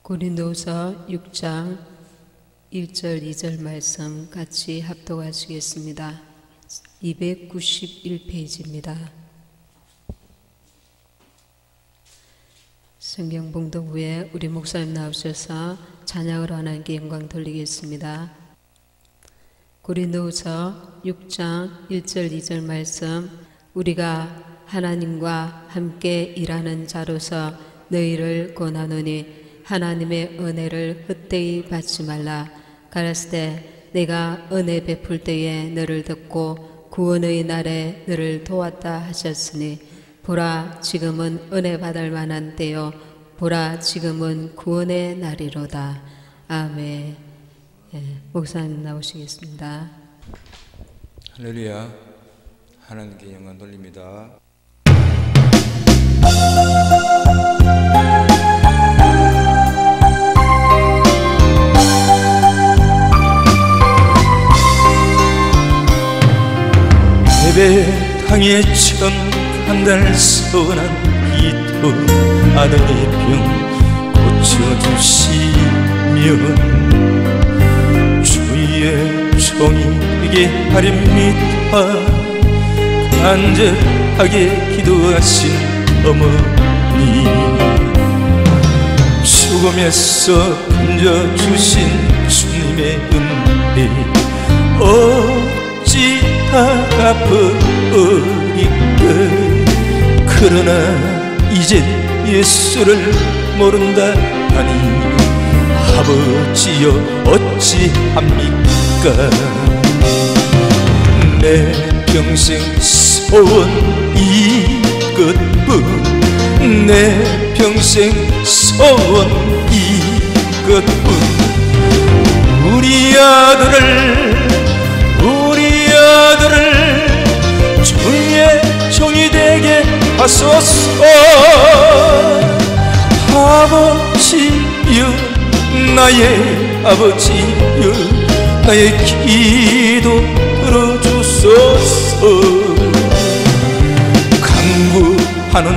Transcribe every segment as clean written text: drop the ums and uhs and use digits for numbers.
고린도후서 6장 1절 2절 말씀 같이 합독하시겠습니다. 291페이지입니다. 성경 봉독 후에 우리 목사님 나오셔서 찬양으로 하나님께 영광 돌리겠습니다. 고린도후서 6장 1절 2절 말씀, 우리가 하나님과 함께 일하는 자로서 너희를 권하노니 하나님의 은혜를 헛되이 받지 말라. 가라사대 내가 은혜 베풀 때에 너를 듣고 구원의 날에 너를 도왔다 하셨으니 보라 지금은 은혜 받을 만한 때요 보라 지금은 구원의 날이로다. 아멘. 목사님 나오시겠습니다. 할렐루야. 하나님께 영광 돌립니다. 예배당에 천 한 달 선한 기도 아들의 병 고쳐주시면 주의 종이에게 하렵니다. 간절하게 기도하신 어머니, 죽음에서 건져주신 주님의 은혜 어찌 아프리까. 그러나 이제 예수를 모른다 하니 아버지여 어찌합니까. 내 평생 소원 이것뿐, 내 평생 소원 이것뿐. 우리 아들을 주의 종이 되게 하소서. 아버지여 나의 아버지여 나의 기도 들어주소서. 간구하는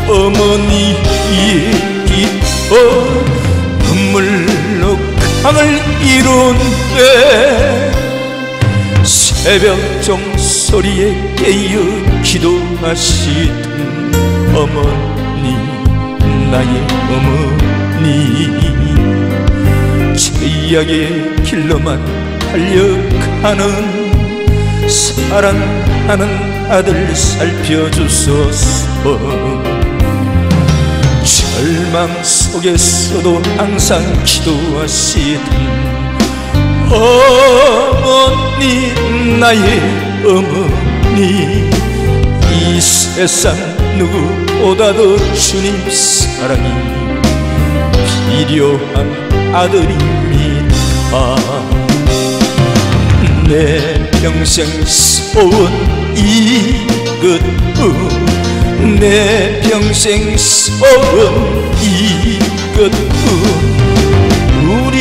어머니의 기도 눈물로 강을 이룬데 새벽 종소리에 깨어 기도하시던 어머니, 나의 어머니, 죄악의 길로만 달려가는 사랑하는 아들 살펴주소서. 절망 속에서도 항상 기도하시던 어머니, 나의 어머니, 이 세상 누구보다도 주님 사랑이 필요한 아들입니다. 내 평생 소원 이것뿐, 내 평생 소원 이것뿐. 우리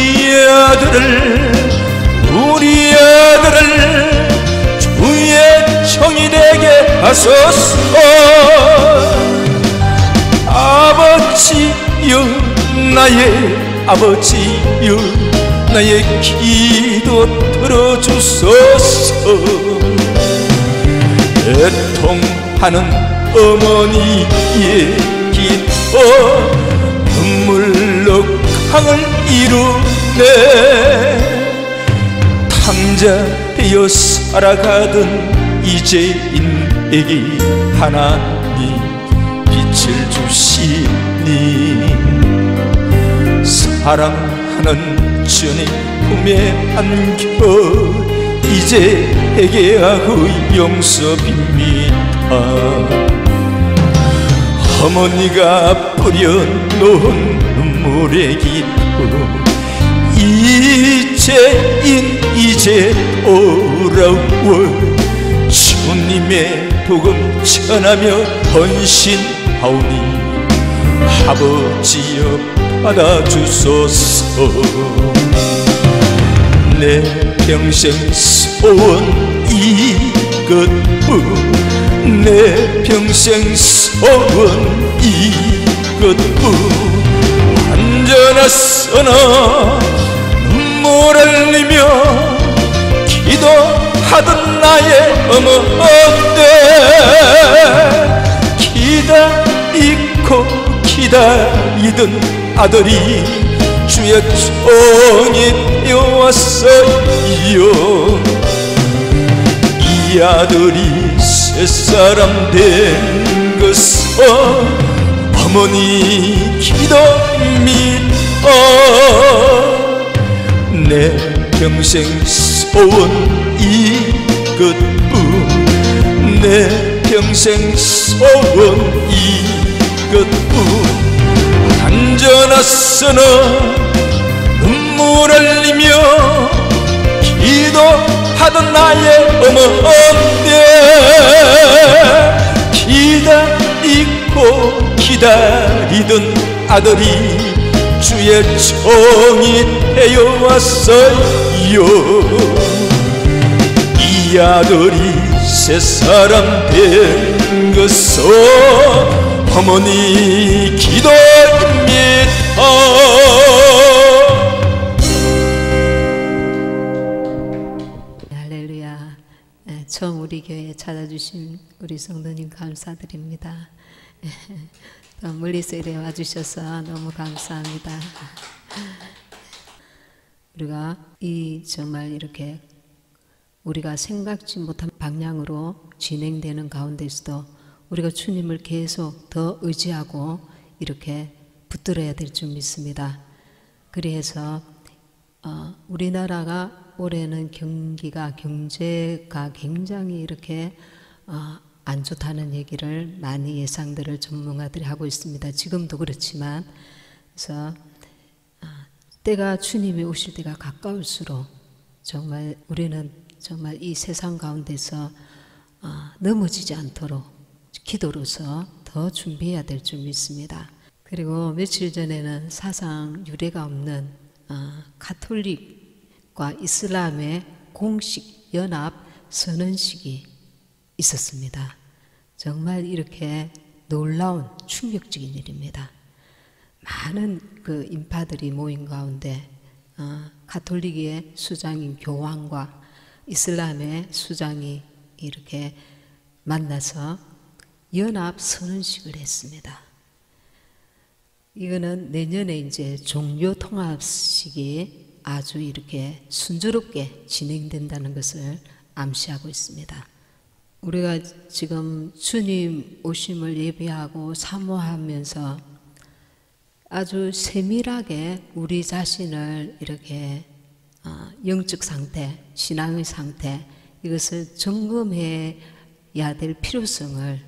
아들을 주의 종이 되게 하소서. 아버지여 나의 아버지여 나의 기도 들어주소서. 애통하는 어머니의 기도 눈물로 강을 이루네. 탕자 되어 살아가던 이제인에게 하나님 빛을 주시니 사랑하는 주님 품에 안겨 이제 회개하고 용서 빕니다. 어머니가 뿌려놓은 눈물의 기도 이제 돌아올 주님의 복음 전하며 헌신하오니 아버지여 받아주소서. 내 평생 소원 이것뿐, 내 평생 소원 이것뿐. 완전한 한전하서는 눈물을 흘리며 기도하던 나의 어머니 기다리고 기다리던 아들이 주의 종이 되어왔어요. 이 아들이 새 사람 된 것은 어머니 기도입니다. 내 평생 소원 이것뿐, 내 평생 소원 이것뿐. 한전하서는 눈물 흘리며 기도하던 나의 어머니 기다리고 기다리던 아들이 주의 종이 되어왔어요. 이 아들이 새 사람 된 것은 어머니 기도입니다. 할렐루야. 처음 우리 교회에 찾아주신 우리 성도님 감사드립니다. 또 멀리서 이래 와주셔서 너무 감사합니다. 우리가 정말 이렇게 우리가 생각지 못한 방향으로 진행되는 가운데서도 우리가 주님을 계속 더 의지하고 이렇게 붙들어야 될 줄 믿습니다. 그래서 우리나라가 올해는 경제가 굉장히 이렇게 안 좋다는 얘기를 많이 예상들을 전문가들이 하고 있습니다. 지금도 그렇지만, 그래서 때가 주님이 오실 때가 가까울수록 정말 우리는 정말 이 세상 가운데서 넘어지지 않도록 기도로서 더 준비해야 될 줄 믿습니다. 그리고 며칠 전에는 사상 유례가 없는 가톨릭과 이슬람의 공식 연합 선언식이 있었습니다. 정말 이렇게 놀라운 충격적인 일입니다. 많은 그 인파들이 모인 가운데 가톨릭의 수장인 교황과 이슬람의 수장이 이렇게 만나서 연합 선언식을 했습니다. 이거는 내년에 이제 종교 통합식이 아주 이렇게 순조롭게 진행된다는 것을 암시하고 있습니다. 우리가 지금 주님 오심을 예배하고 사모하면서 아주 세밀하게 우리 자신을 이렇게 영적 상태, 신앙의 상태, 이것을 점검해야 될 필요성을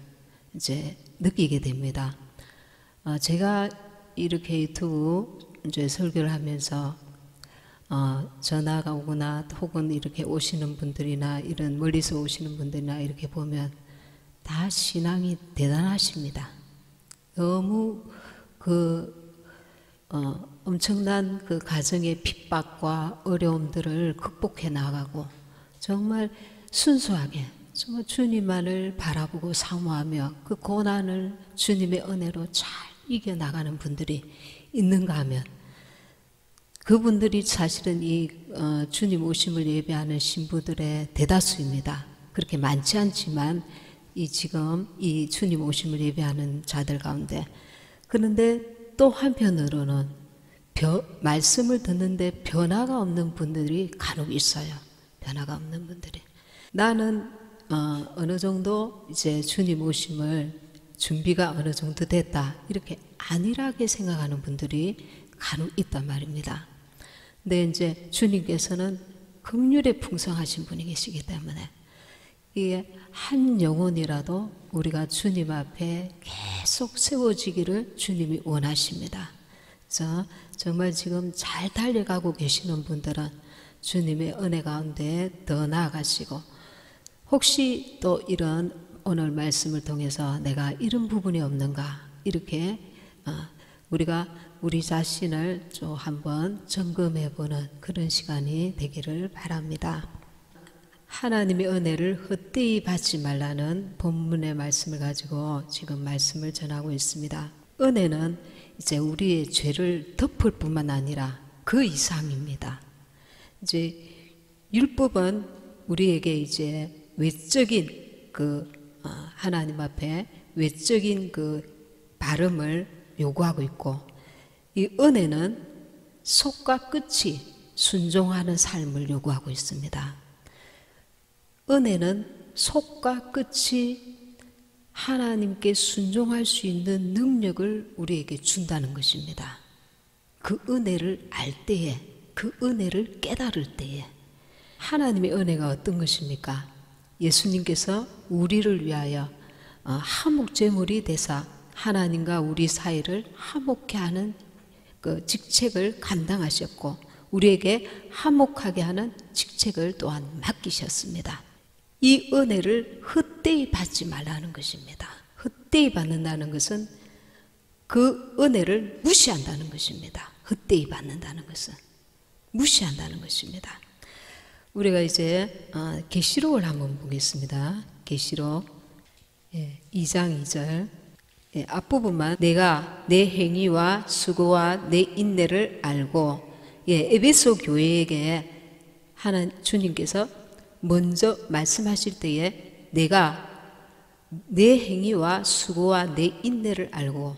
이제 느끼게 됩니다. 제가 이렇게 유튜브 이제 설교를 하면서 전화가 오거나 혹은 이렇게 오시는 분들이나 이런 멀리서 오시는 분들이나 이렇게 보면 다 신앙이 대단하십니다. 너무 엄청난 그 가정의 핍박과 어려움들을 극복해 나가고 정말 순수하게 정말 주님만을 바라보고 사모하며 그 고난을 주님의 은혜로 잘 이겨나가는 분들이 있는가 하면 그분들이 사실은 이 주님 오심을 예배하는 신부들의 대다수입니다. 그렇게 많지 않지만 지금 이 주님 오심을 예배하는 자들 가운데, 그런데 또 한편으로는 말씀을 듣는데 변화가 없는 분들이 간혹 있어요. 변화가 없는 분들이. 나는 어느 정도 이제 주님 오심을 준비가 어느 정도 됐다, 이렇게 안일하게 생각하는 분들이 간혹 있단 말입니다. 근데 이제 주님께서는 긍휼에 풍성하신 분이 계시기 때문에 이게 한 영혼이라도 우리가 주님 앞에 계속 세워지기를 주님이 원하십니다. 그래서 정말 지금 잘 달려가고 계시는 분들은 주님의 은혜 가운데 더 나아가시고, 혹시 또 이런 오늘 말씀을 통해서 내가 이런 부분이 없는가, 이렇게 우리가 우리 자신을 좀 한번 점검해보는 그런 시간이 되기를 바랍니다. 하나님의 은혜를 헛되이 받지 말라는 본문의 말씀을 가지고 지금 말씀을 전하고 있습니다. 은혜는 이제 우리의 죄를 덮을 뿐만 아니라 그 이상입니다. 이제 율법은 우리에게 이제 외적인 그 하나님 앞에 외적인 그 발음을 요구하고 있고, 이 은혜는 속과 끝이 순종하는 삶을 요구하고 있습니다. 은혜는 속과 끝이 하나님께 순종할 수 있는 능력을 우리에게 준다는 것입니다. 그 은혜를 알 때에, 그 은혜를 깨달을 때에. 하나님의 은혜가 어떤 것입니까? 예수님께서 우리를 위하여 화목제물이 되사 하나님과 우리 사이를 화목케 하는 그 직책을 감당하셨고, 우리에게 화목하게 하는 직책을 또한 맡기셨습니다. 이 은혜를 헛되이 받지 말라는 것입니다. 헛되이 받는다는 것은 그 은혜를 무시한다는 것입니다. 헛되이 받는다는 것은 무시한다는 것입니다. 우리가 이제 계시록을 한번 보겠습니다. 계시록 2장 2절 앞부분만 내가 내 행위와 수고와 내 인내를 알고, 에베소 교회에게 주님께서 먼저 말씀하실 때에 내가 내 행위와 수고와 내 인내를 알고,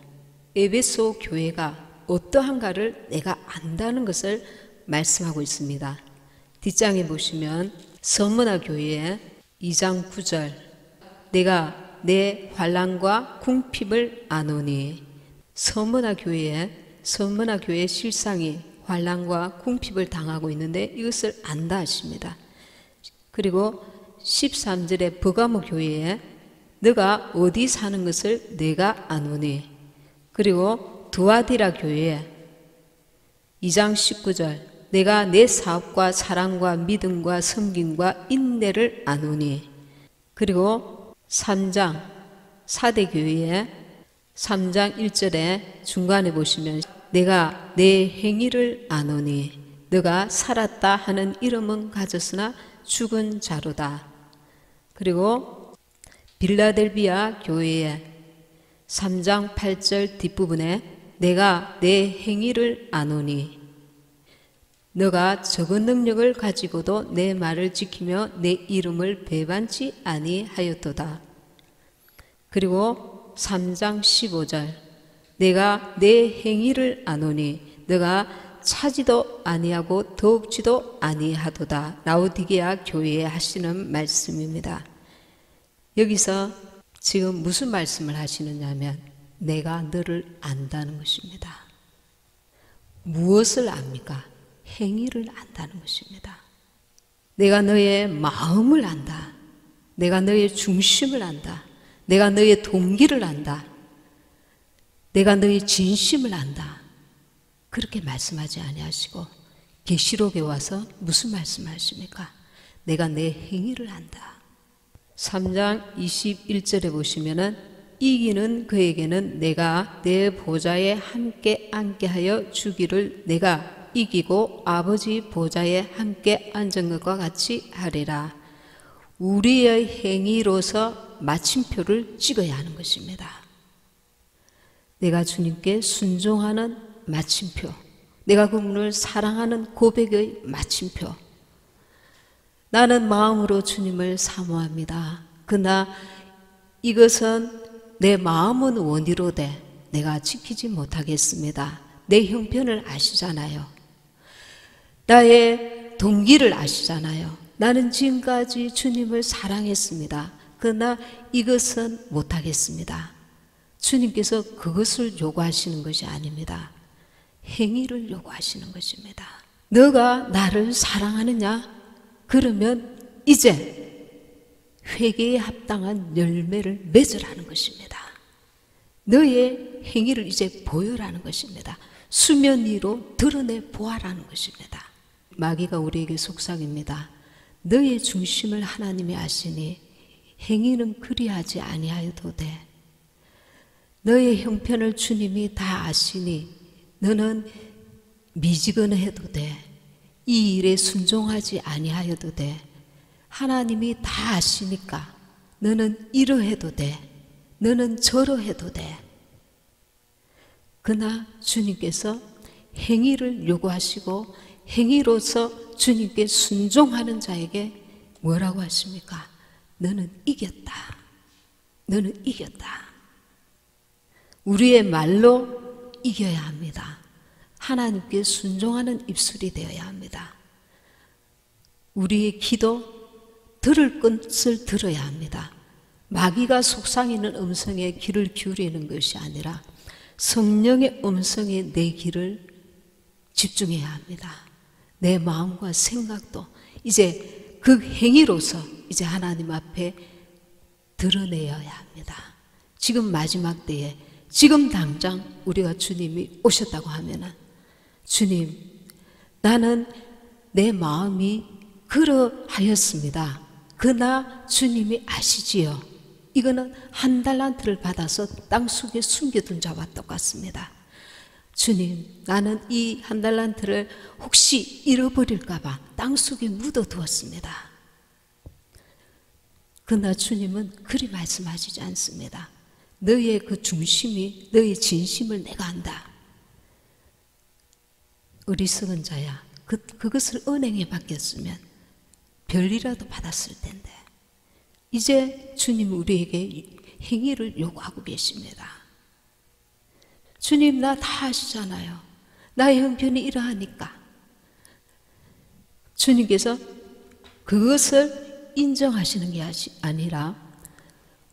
에베소 교회가 어떠한가를 내가 안다는 것을 말씀하고 있습니다. 뒷장에 보시면 서문화 교회의 2장 9절 내가 내 환난과 궁핍을 아노니, 서문화 교회의 실상이 환난과 궁핍을 당하고 있는데 이것을 안다 하십니다. 그리고 13절에 버가모 교회에 너가 어디 사는 것을 내가 아노니, 그리고 두아디라 교회에 2장 19절 내가 내 사업과 사랑과 믿음과 섬김과 인내를 아노니, 그리고 3장 사대교회에 3장 1절에 중간에 보시면 내가 내 행위를 아노니 너가 살았다 하는 이름은 가졌으나 죽은 자로다. 그리고 빌라델비아 교회에 3장 8절 뒷부분에 내가 내 행위를 아노니 너가 적은 능력을 가지고도 내 말을 지키며 내 이름을 배반치 아니하였도다. 그리고 3장 15절 내가 내 행위를 아노니 너가 차지도 아니하고 더욱지도 아니하도다. 라오디게아 교회에 하시는 말씀입니다. 여기서 지금 무슨 말씀을 하시느냐면 내가 너를 안다는 것입니다. 무엇을 압니까? 행위를 안다는 것입니다. 내가 너의 마음을 안다. 내가 너의 중심을 안다. 내가 너의 동기를 안다. 내가 너의 진심을 안다. 그렇게 말씀하지 아니하시고 계시록에 와서 무슨 말씀하십니까? 내가 내 행위를 안다. 3장 21절에 보시면은 이기는 그에게는 내가 내 보좌에 함께 앉게 하여 주기를 내가 이기고 아버지 보좌에 함께 앉은 것과 같이 하리라. 우리의 행위로서 마침표를 찍어야 하는 것입니다. 내가 주님께 순종하는 마침표, 내가 그분을 사랑하는 고백의 마침표. 나는 마음으로 주님을 사모합니다. 그러나 이것은 내 마음은 원이로되 내가 지키지 못하겠습니다. 내 형편을 아시잖아요. 나의 동기를 아시잖아요. 나는 지금까지 주님을 사랑했습니다. 그러나 이것은 못하겠습니다. 주님께서 그것을 요구하시는 것이 아닙니다. 행위를 요구하시는 것입니다. 너가 나를 사랑하느냐? 그러면 이제 회개에 합당한 열매를 맺으라는 것입니다. 너의 행위를 이제 보여라는 것입니다. 수면 위로 드러내 보아라는 것입니다. 마귀가 우리에게 속삭입니다. 너의 중심을 하나님이 아시니 행위는 그리하지 아니하여도 돼. 너의 형편을 주님이 다 아시니 너는 미지근해도 돼. 이 일에 순종하지 아니하여도 돼. 하나님이 다 아시니까 너는 이러해도 돼. 너는 저러해도 돼. 그러나 주님께서 행위를 요구하시고 행위로서 주님께 순종하는 자에게 뭐라고 하십니까? 너는 이겼다. 너는 이겼다. 우리의 말로 이겨야 합니다. 하나님께 순종하는 입술이 되어야 합니다. 우리의 기도 들을 것을 들어야 합니다. 마귀가 속삭이는 음성에 귀를 기울이는 것이 아니라 성령의 음성에 내 귀를 집중해야 합니다. 내 마음과 생각도 이제 그 행위로서 이제 하나님 앞에 드러내어야 합니다. 지금 마지막 때에 지금 당장 우리가 주님이 오셨다고 하면은 주님, 나는 내 마음이 그러하였습니다. 그러나 주님이 아시지요. 이거는 한 달란트를 받아서 땅속에 숨겨둔 자와 똑같습니다. 주님, 나는 이 한 달란트를 혹시 잃어버릴까 봐 땅속에 묻어두었습니다. 그러나 주님은 그리 말씀하시지 않습니다. 너의 그 중심이, 너의 진심을 내가 안다. 어리석은 자야, 그것을 은행에 맡겼으면 별이라도 받았을 텐데 이제 주님 우리에게 행위를 요구하고 계십니다. 주님, 나 다 아시잖아요. 나의 형편이 이러하니까. 주님께서 그것을 인정하시는 게 아니라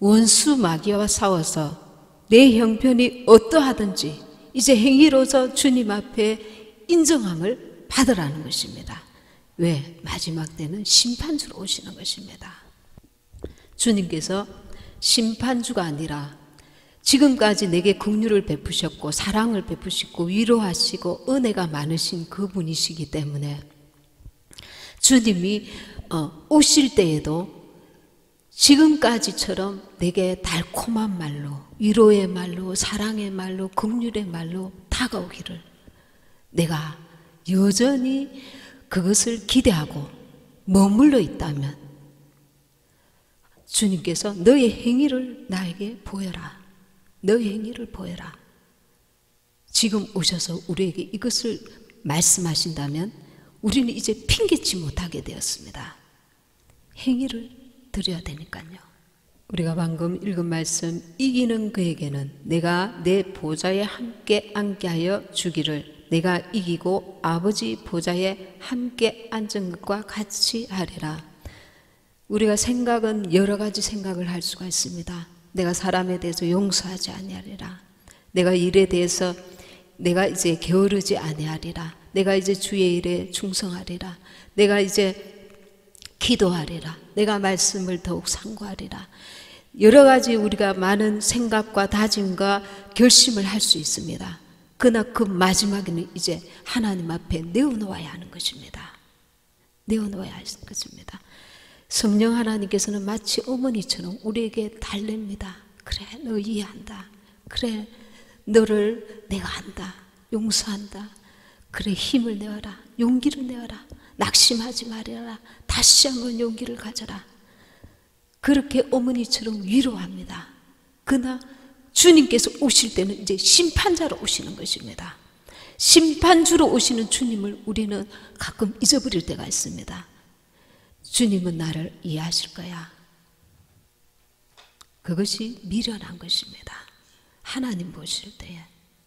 원수 마귀와 싸워서 내 형편이 어떠하든지 이제 행위로서 주님 앞에 인정함을 받으라는 것입니다. 왜? 마지막 때는 심판주로 오시는 것입니다. 주님께서 심판주가 아니라 지금까지 내게 긍휼을 베푸셨고 사랑을 베푸시고 위로하시고 은혜가 많으신 그분이시기 때문에 주님이 오실 때에도 지금까지처럼 내게 달콤한 말로, 위로의 말로, 사랑의 말로, 긍휼의 말로 다가오기를 내가 여전히 그것을 기대하고 머물러 있다면 주님께서 너의 행위를 나에게 보여라. 너의 행위를 보여라. 지금 오셔서 우리에게 이것을 말씀하신다면 우리는 이제 핑계치 못하게 되었습니다. 행위를 드려야 되니까요. 우리가 방금 읽은 말씀, 이기는 그에게는 내가 내 보좌에 함께 앉게 하여 주기를 내가 이기고 아버지 보좌에 함께 앉은 것과 같이 하리라. 우리가 생각은 여러 가지 생각을 할 수가 있습니다. 내가 사람에 대해서 용서하지 아니하리라. 내가 일에 대해서 내가 이제 게으르지 아니하리라. 내가 이제 주의 일에 충성하리라. 내가 이제 기도하리라. 내가 말씀을 더욱 상고하리라. 여러 가지 우리가 많은 생각과 다짐과 결심을 할 수 있습니다. 그러나 그 마지막에는 이제 하나님 앞에 내어놓아야 하는 것입니다. 내어놓아야 하는 것입니다. 성령 하나님께서는 마치 어머니처럼 우리에게 달랩니다. 그래, 너 이해한다. 그래, 너를 내가 안다. 용서한다. 그래, 힘을 내어라. 용기를 내어라. 낙심하지 말아라. 다시 한번 용기를 가져라. 그렇게 어머니처럼 위로합니다. 그러나 주님께서 오실 때는 이제 심판자로 오시는 것입니다. 심판주로 오시는 주님을 우리는 가끔 잊어버릴 때가 있습니다. 주님은 나를 이해하실 거야. 그것이 미련한 것입니다. 하나님 보실 때에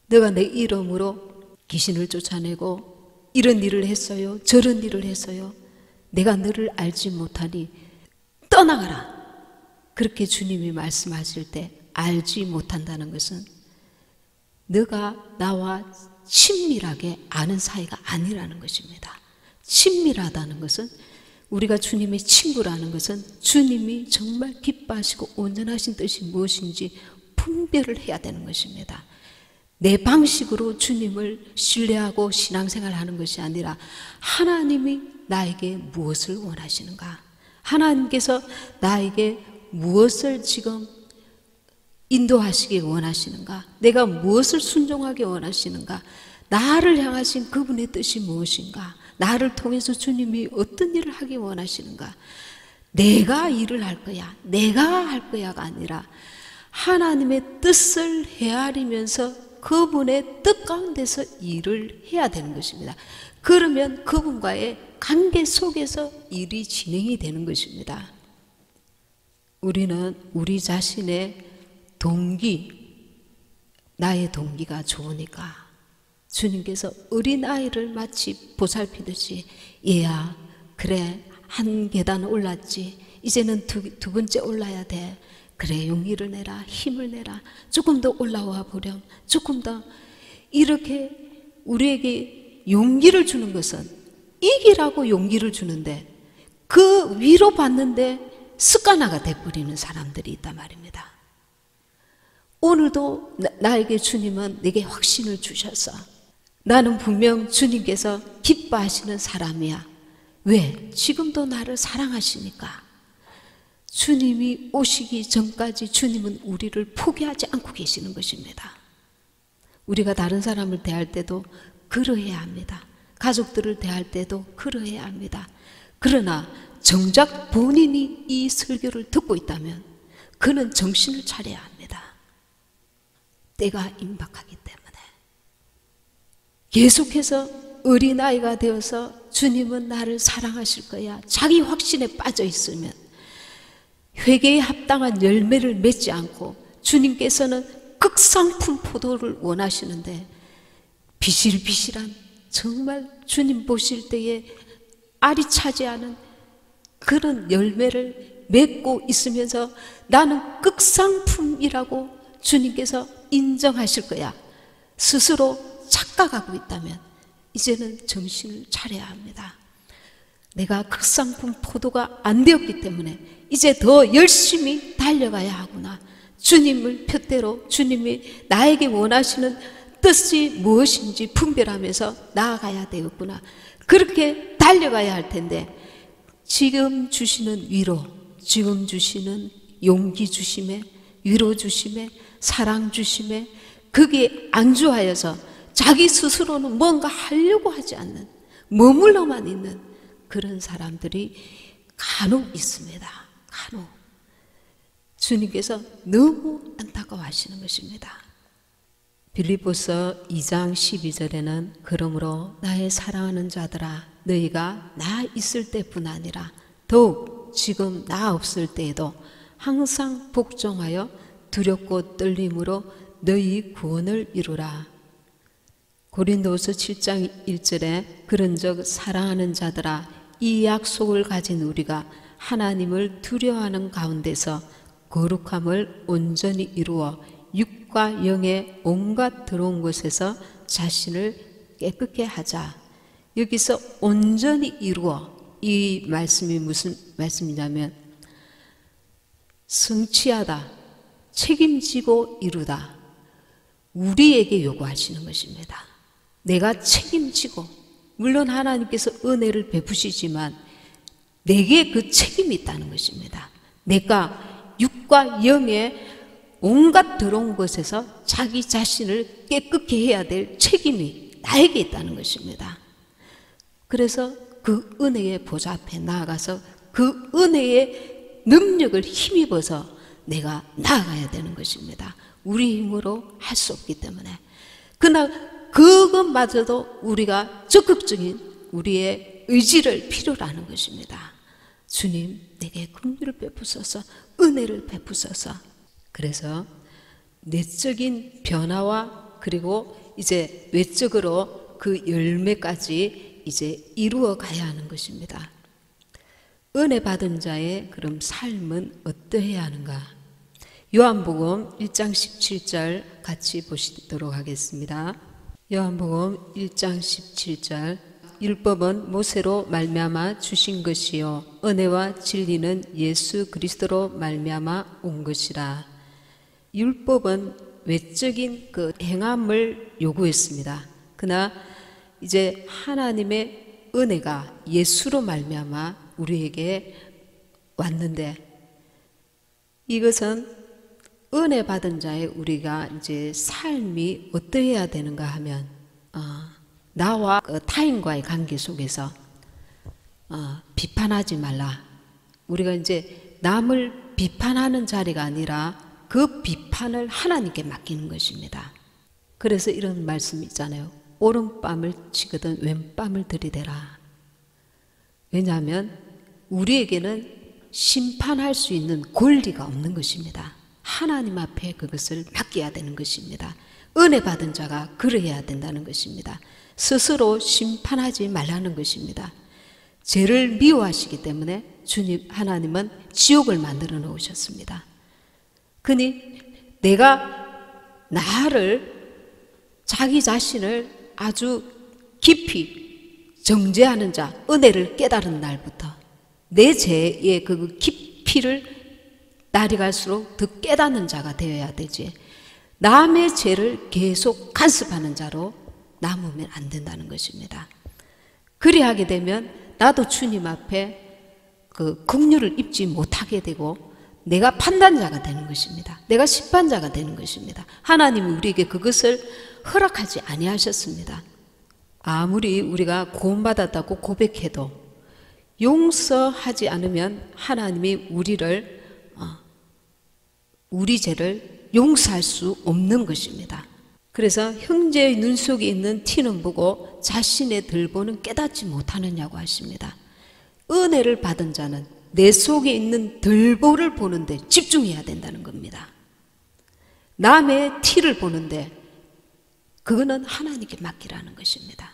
너가 내 이름으로 귀신을 쫓아내고 이런 일을 했어요. 저런 일을 했어요. 내가 너를 알지 못하니 떠나가라. 그렇게 주님이 말씀하실 때 알지 못한다는 것은 너가 나와 친밀하게 아는 사이가 아니라는 것입니다. 친밀하다는 것은 우리가 주님의 친구라는 것은 주님이 정말 기뻐하시고 온전하신 뜻이 무엇인지 분별을 해야 되는 것입니다. 내 방식으로 주님을 신뢰하고 신앙생활하는 것이 아니라 하나님이 나에게 무엇을 원하시는가? 하나님께서 나에게 무엇을 지금 인도하시기 원하시는가? 내가 무엇을 순종하기 원하시는가? 나를 향하신 그분의 뜻이 무엇인가? 나를 통해서 주님이 어떤 일을 하기 원하시는가? 내가 일을 할 거야, 내가 할 거야가 아니라 하나님의 뜻을 헤아리면서 그분의 뜻 가운데서 일을 해야 되는 것입니다. 그러면 그분과의 관계 속에서 일이 진행이 되는 것입니다. 우리는 우리 자신의 나의 동기가 좋으니까 주님께서 어린아이를 마치 보살피듯이 얘야 그래 한 계단 올랐지 이제는 두 번째 올라야 돼. 그래 용기를 내라 힘을 내라 조금 더 올라와 보렴 조금 더 이렇게 우리에게 용기를 주는 것은 이기라고 용기를 주는데 그 위로받는데 습관화가 돼버리는 사람들이 있단 말입니다. 오늘도 나에게 주님은 내게 확신을 주셔서 나는 분명 주님께서 기뻐하시는 사람이야. 왜? 지금도 나를 사랑하시니까. 주님이 오시기 전까지 주님은 우리를 포기하지 않고 계시는 것입니다. 우리가 다른 사람을 대할 때도 그러해야 합니다. 가족들을 대할 때도 그러해야 합니다. 그러나 정작 본인이 이 설교를 듣고 있다면 그는 정신을 차려야 합니다. 때가 임박하기 때문에 계속해서 어린아이가 되어서 주님은 나를 사랑하실 거야 자기 확신에 빠져 있으면 회개에 합당한 열매를 맺지 않고 주님께서는 극상품 포도를 원하시는데 비실비실한 정말 주님 보실 때에 알이 차지 않은 그런 열매를 맺고 있으면서 나는 극상품이라고 주님께서 인정하실 거야 스스로 착각하고 있다면 이제는 정신을 차려야 합니다. 내가 극상품 포도가 안 되었기 때문에 이제 더 열심히 달려가야 하구나. 주님을 표대로 주님이 나에게 원하시는 뜻이 무엇인지 분별하면서 나아가야 되겠구나. 그렇게 달려가야 할 텐데 지금 주시는 위로, 지금 주시는 용기 주심에, 위로 주심에, 사랑 주심에 그게 안주하여서 자기 스스로는 뭔가 하려고 하지 않는 머물러만 있는 그런 사람들이 간혹 있습니다. 간혹 주님께서 너무 안타까워하시는 것입니다. 빌립보서 2장 12절에는 그러므로 나의 사랑하는 자들아 너희가 나 있을 때뿐 아니라 더욱 지금 나 없을 때에도 항상 복종하여 두렵고 떨림으로 너희 구원을 이루라. 고린도후서 7장 1절에 그런즉 사랑하는 자들아 이 약속을 가진 우리가 하나님을 두려워하는 가운데서 거룩함을 온전히 이루어 육과 영의 온갖 더러운 것에서 자신을 깨끗게 하자. 여기서 온전히 이루어 이 말씀이 무슨 말씀이냐면 성취하다, 책임지고 이루다 우리에게 요구하시는 것입니다. 내가 책임지고 물론 하나님께서 은혜를 베푸시지만 내게 그 책임이 있다는 것입니다. 내가 육과 영의 온갖 더러운 것에서 자기 자신을 깨끗게 해야 될 책임이 나에게 있다는 것입니다. 그래서 그 은혜의 보좌 앞에 나아가서 그 은혜의 능력을 힘입어서 내가 나아가야 되는 것입니다. 우리 힘으로 할 수 없기 때문에. 그러나 그것마저도 우리가 적극적인 우리의 의지를 필요로 하는 것입니다. 주님 내게 긍휼을 베푸소서 은혜를 베푸소서. 그래서 내적인 변화와 그리고 이제 외적으로 그 열매까지 이제 이루어 가야 하는 것입니다. 은혜 받은 자의 그럼 삶은 어떠해야 하는가? 요한복음 1장 17절 같이 보시도록 하겠습니다. 요한복음 1장 17절 율법은 모세로 말미암아 주신 것이요 은혜와 진리는 예수 그리스도로 말미암아 온 것이라. 율법은 외적인 그 행함을 요구했습니다. 그러나 이제 하나님의 은혜가 예수로 말미암아 우리에게 왔는데 이것은 은혜 받은 자의 우리가 이제 삶이 어떠해야 되는가 하면 나와 그 타인과의 관계 속에서 비판하지 말라. 우리가 이제 남을 비판하는 자리가 아니라 그 비판을 하나님께 맡기는 것입니다. 그래서 이런 말씀이 있잖아요. 오른뺨을 치거든 왼뺨을 들이대라. 왜냐하면 우리에게는 심판할 수 있는 권리가 없는 것입니다. 하나님 앞에 그것을 맡겨야 되는 것입니다. 은혜 받은 자가 그러해야 된다는 것입니다. 스스로 심판하지 말라는 것입니다. 죄를 미워하시기 때문에 주님 하나님은 지옥을 만들어 놓으셨습니다. 그니 내가 나를 자기 자신을 아주 깊이 정죄하는 자, 은혜를 깨달은 날부터 내 죄의 그 깊이를 날이 갈수록 더 깨닫는 자가 되어야 되지, 남의 죄를 계속 간섭하는 자로 남으면 안 된다는 것입니다. 그리하게 되면 나도 주님 앞에 그 긍휼을 입지 못하게 되고 내가 판단자가 되는 것입니다. 내가 심판자가 되는 것입니다. 하나님은 우리에게 그것을 허락하지 아니하셨습니다. 아무리 우리가 구원받았다고 고백해도 용서하지 않으면 하나님이 우리 죄를 용서할 수 없는 것입니다. 그래서 형제의 눈 속에 있는 티는 보고 자신의 들보는 깨닫지 못하느냐고 하십니다. 은혜를 받은 자는 내 속에 있는 들보를 보는데 집중해야 된다는 겁니다. 남의 티를 보는데 그거는 하나님께 맡기라는 것입니다.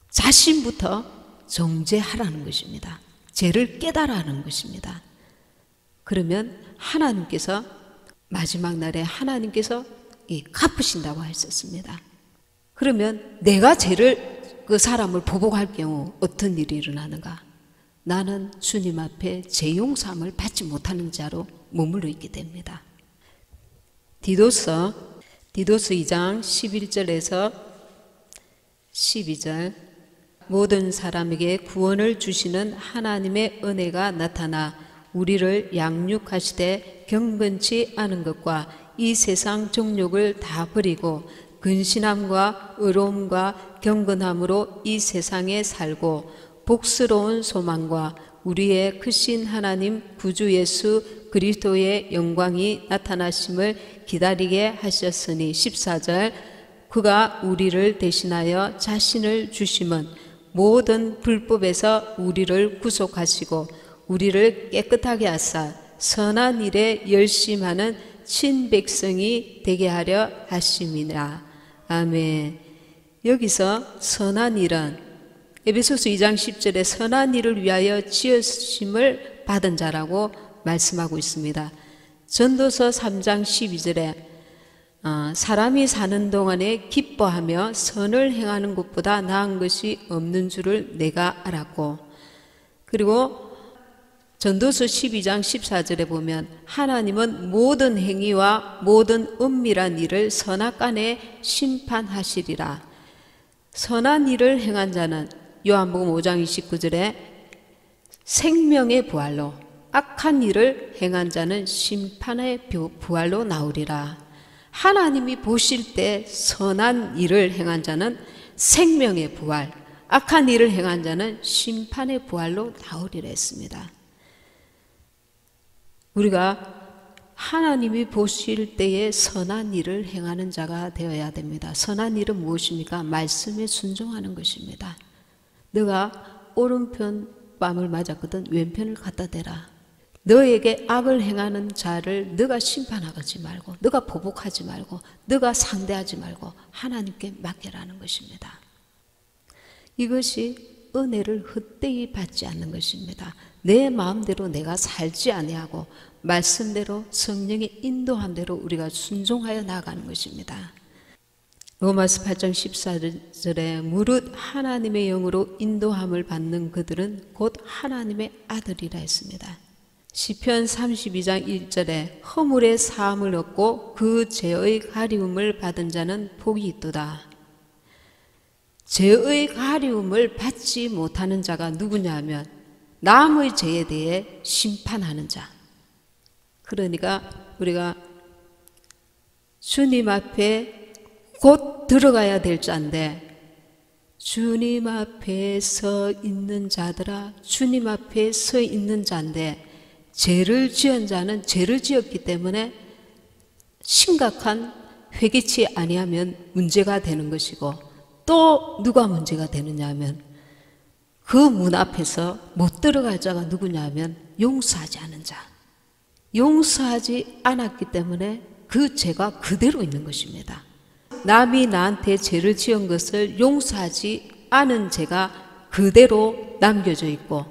자신부터 정죄하라는 것입니다. 죄를 깨달아라는 것입니다. 그러면 하나님께서 마지막 날에 하나님께서 갚으신다고 하셨습니다. 그러면 내가 그 사람을 보복할 경우 어떤 일이 일어나는가? 나는 주님 앞에 죄 용서함을 받지 못하는 자로 머물러 있게 됩니다. 디도서 2장 11절에서 12절, 모든 사람에게 구원을 주시는 하나님의 은혜가 나타나 우리를 양육하시되 경건치 않은 것과 이 세상 정욕을 다 버리고 근신함과 의로움과 경건함으로 이 세상에 살고 복스러운 소망과 우리의 크신 하나님 구주 예수 그리스도의 영광이 나타나심을 기다리게 하셨으니 14절, 그가 우리를 대신하여 자신을 주심은 모든 불법에서 우리를 구속하시고 우리를 깨끗하게 하사 선한 일에 열심하는 친백성이 되게 하려 하심이라. 아멘. 여기서 선한 일은 에베소서 2장 10절에 선한 일을 위하여 지으심을 받은 자라고 말씀하고 있습니다. 전도서 3장 12절에 사람이 사는 동안에 기뻐하며 선을 행하는 것보다 나은 것이 없는 줄을 내가 알았고, 그리고 전도서 12장 14절에 보면 하나님은 모든 행위와 모든 은밀한 일을 선악간에 심판하시리라. 선한 일을 행한 자는 요한복음 5장 29절에 생명의 부활로, 악한 일을 행한 자는 심판의 부활로 나오리라. 하나님이 보실 때 선한 일을 행한 자는 생명의 부활, 악한 일을 행한 자는 심판의 부활로 나오리라 했습니다. 우리가 하나님이 보실 때에 선한 일을 행하는 자가 되어야 됩니다. 선한 일은 무엇입니까? 말씀에 순종하는 것입니다. 너가 오른편 뺨을 맞았거든 왼편을 갖다 대라. 너에게 악을 행하는 자를 너가 심판하지 말고, 너가 보복하지 말고, 너가 상대하지 말고 하나님께 맡겨라는 것입니다. 이것이 은혜를 헛되이 받지 않는 것입니다. 내 마음대로 내가 살지 아니하고 말씀대로 성령의 인도함대로 우리가 순종하여 나아가는 것입니다. 로마서 8장 14절에 무릇 하나님의 영으로 인도함을 받는 그들은 곧 하나님의 아들이라 했습니다. 시편 32장 1절에 허물의 사함을 얻고 그 죄의 가리움을 받은 자는 복이 있도다. 죄의 가리움을 받지 못하는 자가 누구냐 하면 남의 죄에 대해 심판하는 자. 그러니까 우리가 주님 앞에 곧 들어가야 될 자인데, 주님 앞에 서 있는 자들아, 주님 앞에 서 있는 자인데 죄를 지은 자는 죄를 지었기 때문에 심각한 회개치 아니하면 문제가 되는 것이고, 또 누가 문제가 되느냐 하면 그 문 앞에서 못 들어갈 자가 누구냐 하면 용서하지 않은 자. 용서하지 않았기 때문에 그 죄가 그대로 있는 것입니다. 남이 나한테 죄를 지은 것을 용서하지 않은 죄가 그대로 남겨져 있고,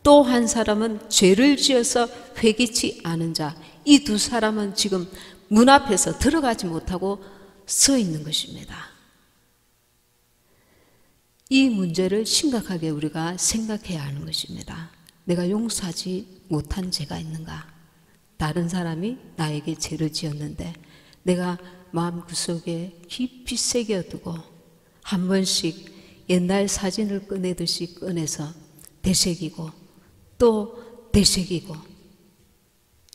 또 한 사람은 죄를 지어서 회개치 않은 자. 이 두 사람은 지금 문 앞에서 들어가지 못하고 서 있는 것입니다. 이 문제를 심각하게 우리가 생각해야 하는 것입니다. 내가 용서하지 못한 죄가 있는가? 다른 사람이 나에게 죄를 지었는데 내가 마음구석에 깊이 새겨두고 한 번씩 옛날 사진을 꺼내듯이 꺼내서 되새기고 또 되새기고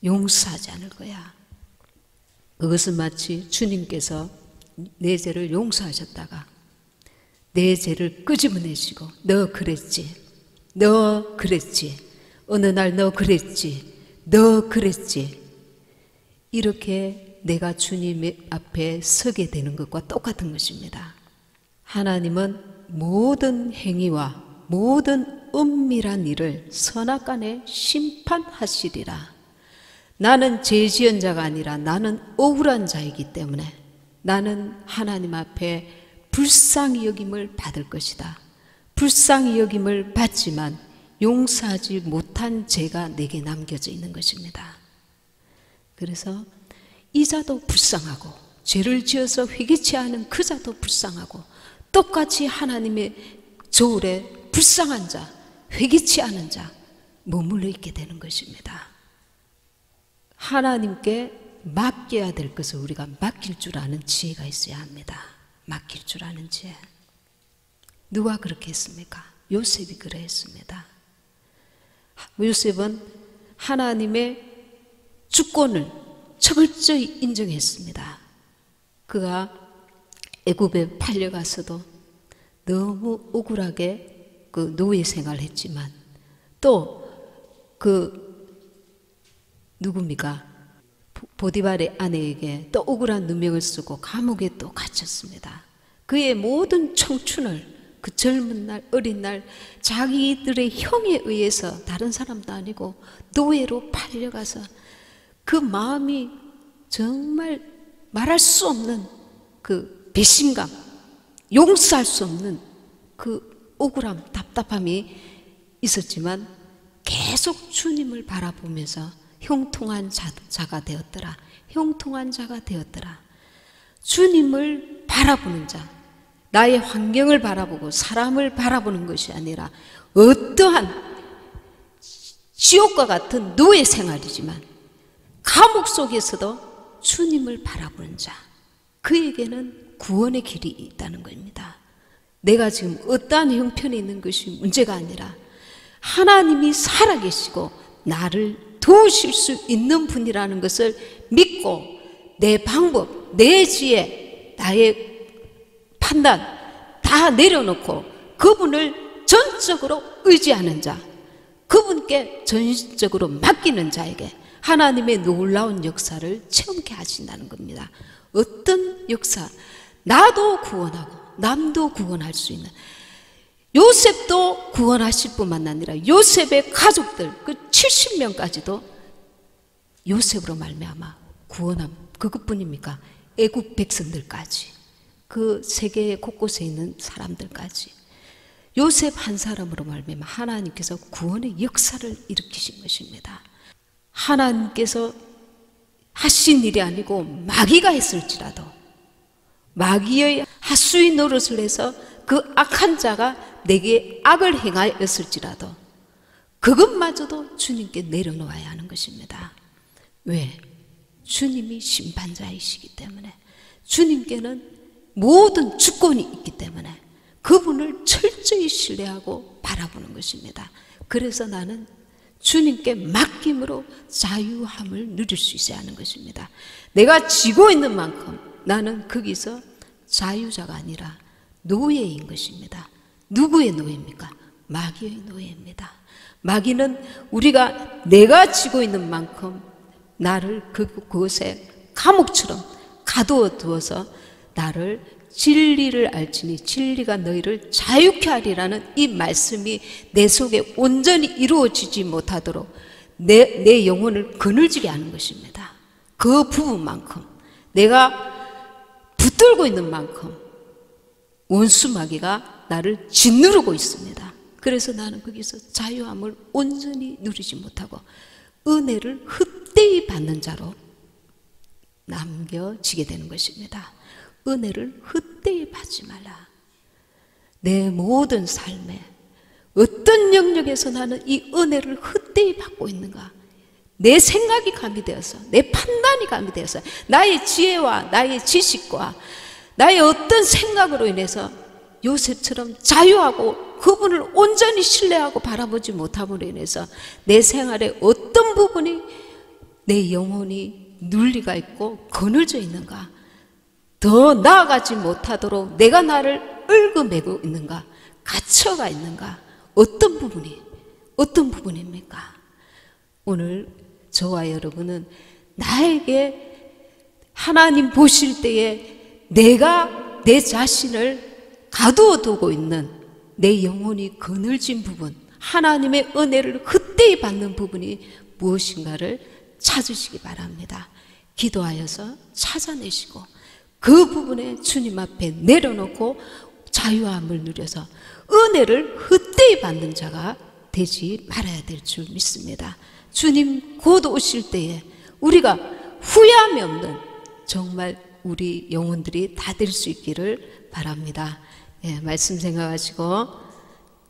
용서하지 않을 거야. 그것은 마치 주님께서 내 죄를 용서하셨다가 내 죄를 끄집어내시고 너 그랬지, 너 그랬지, 어느 날 너 그랬지, 너 그랬지, 이렇게 내가 주님 앞에 서게 되는 것과 똑같은 것입니다. 하나님은 모든 행위와 모든 은밀한 일을 선악간에 심판하시리라. 나는 죄 지은 자가 아니라 나는 억울한 자이기 때문에 나는 하나님 앞에 불쌍히 여김을 받을 것이다. 불쌍히 여김을 받지만 용서하지 못한 죄가 내게 남겨져 있는 것입니다. 그래서 이 자도 불쌍하고 죄를 지어서 회개치 않은 그 자도 불쌍하고 똑같이 하나님의 저울에 불쌍한 자, 회개치 않은 자 머물러 있게 되는 것입니다. 하나님께 맡겨야 될 것을 우리가 맡길 줄 아는 지혜가 있어야 합니다. 맡길 줄 아는 지혜. 누가 그렇게 했습니까? 요셉이 그러했습니다. 요셉은 하나님의 주권을 철저히 인정했습니다. 그가 애굽에 팔려가서도 너무 억울하게 그 노예 생활을 했지만 또 누굽니까? 보디발의 아내에게 또 억울한 누명을 쓰고 감옥에 또 갇혔습니다. 그의 모든 청춘을 그 젊은 날, 어린 날 자기들의 형에 의해서 다른 사람도 아니고 노예로 팔려가서 그 마음이 정말 말할 수 없는 그 배신감, 용서할 수 없는 그 억울함, 답답함이 있었지만 계속 주님을 바라보면서 형통한 자가 되었더라. 형통한 자가 되었더라. 주님을 바라보는 자, 나의 환경을 바라보고 사람을 바라보는 것이 아니라 어떠한 지옥과 같은 노예 생활이지만 감옥 속에서도 주님을 바라보는 자, 그에게는 구원의 길이 있다는 겁니다. 내가 지금 어떠한 형편에 있는 것이 문제가 아니라 하나님이 살아계시고 나를 도우실 수 있는 분이라는 것을 믿고 내 방법, 내 지혜, 나의 판단 다 내려놓고 그분을 전적으로 의지하는 자, 그분께 전적으로 맡기는 자에게 하나님의 놀라운 역사를 체험케 하신다는 겁니다. 어떤 역사? 나도 구원하고 남도 구원할 수 있는, 요셉도 구원하실 뿐만 아니라 요셉의 가족들 그 70명까지도 요셉으로 말미암아 구원함. 그것뿐입니까? 애굽 백성들까지, 그 세계 곳곳에 있는 사람들까지 요셉 한 사람으로 말미암아 하나님께서 구원의 역사를 일으키신 것입니다. 하나님께서 하신 일이 아니고 마귀가 했을지라도, 마귀의 핫수의 노릇을 해서 그 악한 자가 내게 악을 행하였을지라도 그것마저도 주님께 내려놓아야 하는 것입니다. 왜? 주님이 심판자이시기 때문에, 주님께는 모든 주권이 있기 때문에 그분을 철저히 신뢰하고 바라보는 것입니다. 그래서 나는 주님께 맡김으로 자유함을 누릴 수 있어야 하는 것입니다. 내가 지고 있는 만큼 나는 거기서 자유자가 아니라 노예인 것입니다. 누구의 노예입니까? 마귀의 노예입니다. 마귀는 내가 지고 있는 만큼 나를 그곳에 감옥처럼 가두어 두어서 나를 진리를 알지니 진리가 너희를 자유케 하리라는 이 말씀이 내 속에 온전히 이루어지지 못하도록 내 영혼을 그늘지게 하는 것입니다. 그 부분만큼 내가 붙들고 있는 만큼 원수 마귀가 나를 짓누르고 있습니다. 그래서 나는 거기서 자유함을 온전히 누리지 못하고 은혜를 헛되이 받는 자로 남겨지게 되는 것입니다. 은혜를 헛되이 받지 말라. 내 모든 삶에 어떤 영역에서 나는 이 은혜를 헛되이 받고 있는가? 내 생각이 가미되어서, 내 판단이 가미되어서, 나의 지혜와 나의 지식과 나의 어떤 생각으로 인해서 요셉처럼 자유하고 그분을 온전히 신뢰하고 바라보지 못함으로 인해서 내 생활에 어떤 부분이 내 영혼이 눌리가 있고 거늘져 있는가? 더 나아가지 못하도록 내가 나를 얽어매고 있는가? 갇혀가 있는가? 어떤 부분입니까? 오늘 저와 여러분은 나에게 하나님 보실 때에 내가 내 자신을 가두어 두고 있는 내 영혼이 거늘진 부분, 하나님의 은혜를 헛되이 받는 부분이 무엇인가를 찾으시기 바랍니다. 기도하여서 찾아내시고 그 부분에 주님 앞에 내려놓고 자유함을 누려서 은혜를 헛되이 받는 자가 되지 말아야 될 줄 믿습니다. 주님 곧 오실 때에 우리가 후회함이 없는 정말 우리 영혼들이 다 될 수 있기를 바랍니다. 예, 말씀 생각하시고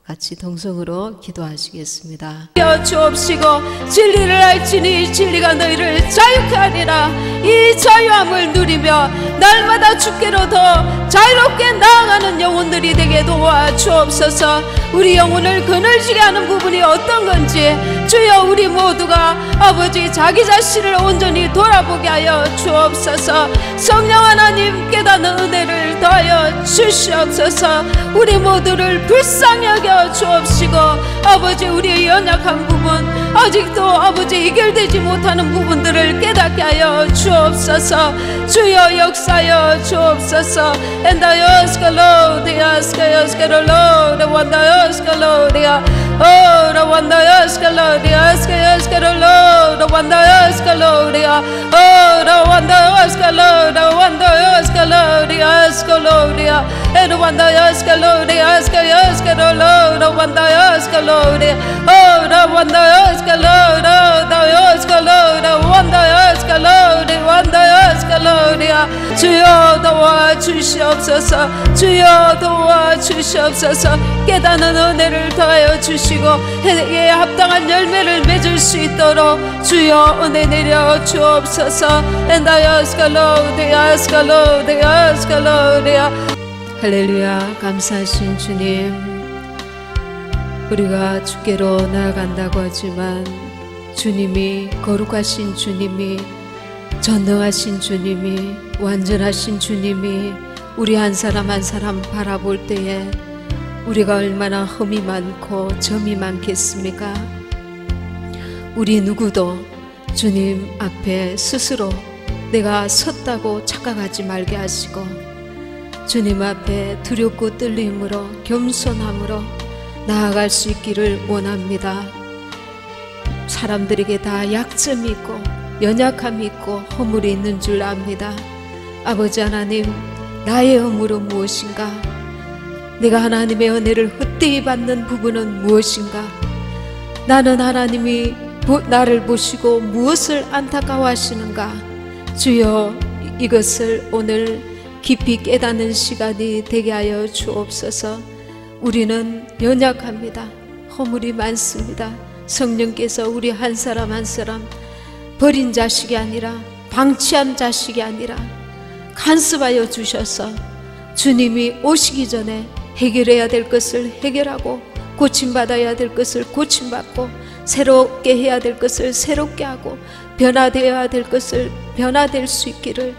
같이 동성으로 기도하시겠습니다. 주옵시고 진리를 알지니 진리가 너희를 자유케 하리라. 이 자유함을 누리며 날마다 주께로 더 자유롭게 나아가는 영혼들이 되게 도와주옵소서. 우리 영혼을 그늘지게 하는 부분이 어떤 건지 주여 우리 모두가 아버지 자기 자신을 온전히 돌아보게 하여 주옵소서. 성령 하나님 깨닫는 은혜를 더하여 주시옵소서. 우리 모두를 불쌍히 여겨 주옵시고 아버지 우리의 연약한 부분 아직도 아버지 해결되지 못하는 부분들을 깨닫게 하여 주옵소서. 주여 역사여 주옵소서. 주여 도와주시옵소서. 주여 도와주시옵소서. 깨닫는 은혜를 더하여 주시고 해에 합당한 열매를 맺을 수 있도록 주여 은혜 내려 주옵소서. 할렐루야. 감사하신 주님, 우리가 주께로 나아간다고 하지만 주님이 거룩하신 주님이 전능하신 주님이 완전하신 주님이 우리 한 사람 한 사람 바라볼 때에 우리가 얼마나 흠이 많고 점이 많겠습니까? 우리 누구도 주님 앞에 스스로 내가 섰다고 착각하지 말게 하시고 주님 앞에 두렵고 떨림으로 겸손함으로 나아갈 수 있기를 원합니다. 사람들에게 다 약점이 있고 연약함이 있고 허물이 있는 줄 압니다. 아버지 하나님, 나의 허물은 무엇인가? 내가 하나님의 은혜를 헛되이 받는 부분은 무엇인가? 나는 하나님이 나를 보시고 무엇을 안타까워하시는가? 주여, 이것을 오늘 깊이 깨닫는 시간이 되게 하여 주옵소서. 우리는 연약합니다. 허물이 많습니다. 성령께서 우리 한 사람 한 사람 버린 자식이 아니라 방치한 자식이 아니라 간섭하여 주셔서 주님이 오시기 전에 해결해야 될 것을 해결하고 고침받아야 될 것을 고침받고 새롭게 해야 될 것을 새롭게 하고 변화되어야 될 것을 변화될 수 있기를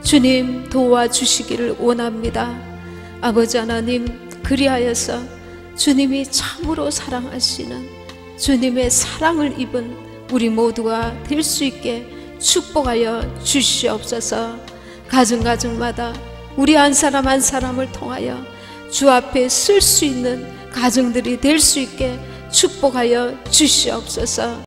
주님 도와주시기를 원합니다. 아버지 하나님, 그리하여서 주님이 참으로 사랑하시는 주님의 사랑을 입은 우리 모두가 될 수 있게 축복하여 주시옵소서. 가정마다 우리 한 사람 한 사람을 통하여 주 앞에 쓸 수 있는 가정들이 될 수 있게 축복하여 주시옵소서.